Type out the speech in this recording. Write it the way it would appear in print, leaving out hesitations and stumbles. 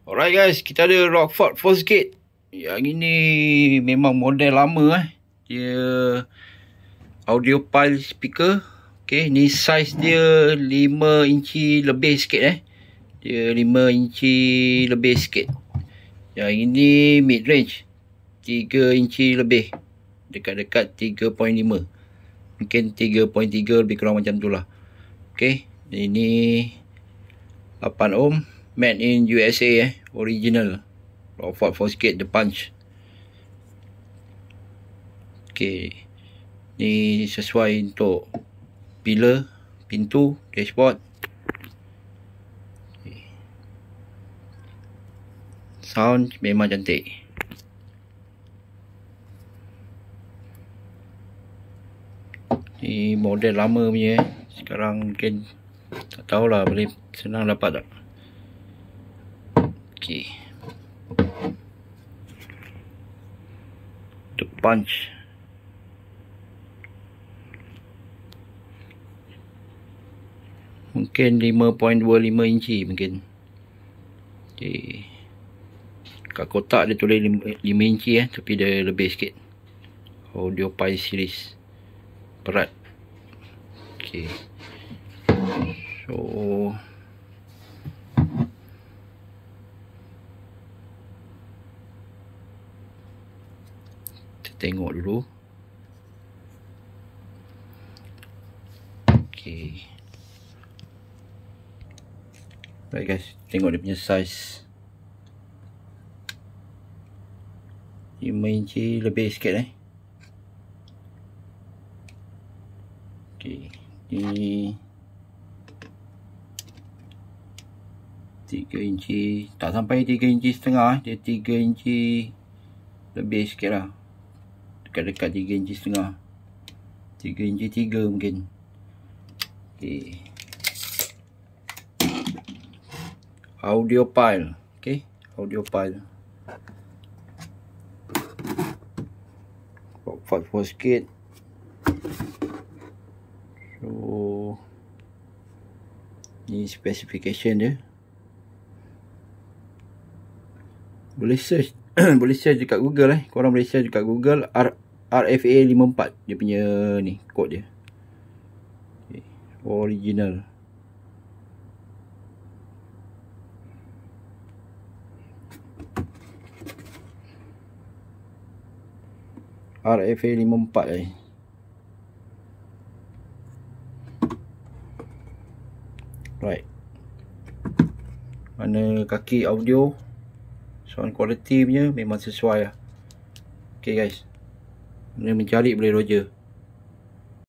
Alright guys, kita ada Rockford Fosgate. Yang ini memang model lama Dia audiophile speaker. Okay, ni size dia 5 inci lebih sikit Dia 5 inci lebih sikit. Yang ini mid range 3 inci lebih. Dekat-dekat 3.5. Mungkin 3.3 lebih kurang macam tu lah. Okay, ini 8 ohm, made in USA original. Rockford Fosgate The Punch. Okay, ni sesuai untuk pillar, pintu, dashboard. Okay. Sound memang cantik. Ni model lama punya Sekarang mungkin tak tahulah boleh senang dapat tak. Okay, The Punch. Mungkin 5.25 inci mungkin. Okay, kat kotak dia tulis 5 inci tapi dia lebih sikit. Audiophile series berat. Okay, so kita tengok dulu. Okay, baik guys, tengok dia punya size 5 inci lebih sikit Okay, ni 3 inci, tak sampai 3 inci setengah dia 3 inci lebih sikit lah. Dekat-dekat 3 inci setengah, 3 inci 3 mungkin. Okay, audiophile. Okay, audiophile Rockford Fosgate. So ni specification dia. Boleh search boleh search dekat Google Korang boleh search dekat Google RFA 54 dia punya ni kod dia. Okay, original. RFA 54 Right. Mana kaki audio, sound quality punya memang sesuai lah. Okay guys, mana mencari boleh Roger.